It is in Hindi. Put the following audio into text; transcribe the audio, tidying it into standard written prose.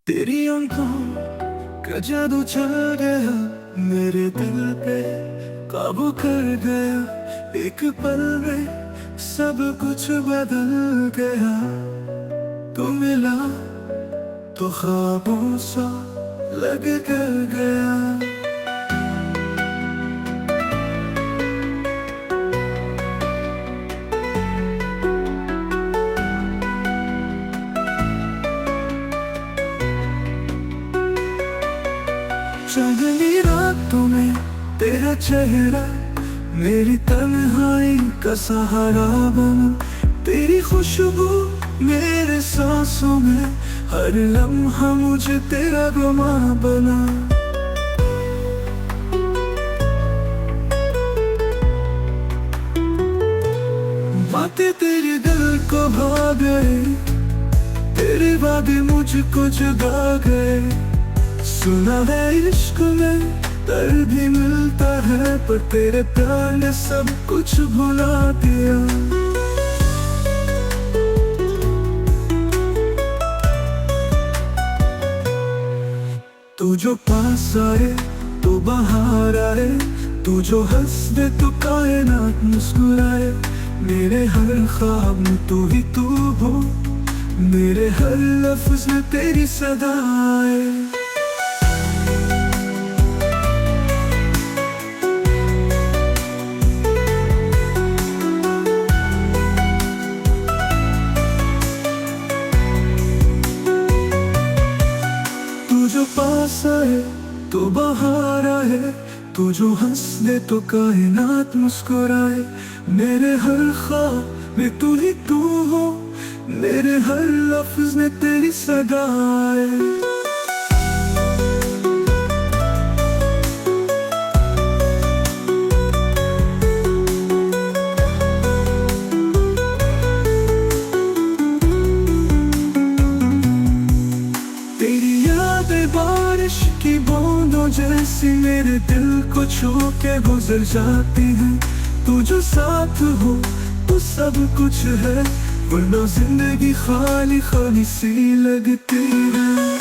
तेरी आंखों का जादू चल गया, मेरे दिल पे काबू कर गया। एक पल में सब कुछ बदल गया। तू मिला तो ख्वाबों सा लग कर गया। चांदनी रातों में तेरा चेहरा मेरी तन्हाई का सहारा बना। तेरी खुशबू मेरे सांसों में, हर लम्हा मुझे तेरा गुमा बना। बातें तेरे दिल को भा गए, तेरे वादे मुझको जगा गए। सुना है इश्क में दर्द भी मिलता है, पर तेरे प्यार ने सब कुछ भुला दिया। तू जो पास आए तो बाहर आए, तू जो हंस दे तो कायनात मुस्कुराए। मेरे हर ख्वाब में तू ही तू हो, मेरे हर लफ्ज में तेरी सदा आए। तू जो पास आए तो बाहर आए, तू जो हंस दे तो कायनात मुस्कुराए। मेरे हर ख्वाब में तू ही तू हो, मेरे हर लफ्ज में तेरी सदा आए। बारिश की बूंदों जैसी मेरे दिल को छू के गुजर जाती है। तू जो साथ हो तो सब कुछ है, वरना जिंदगी खाली खाली सी लगती है।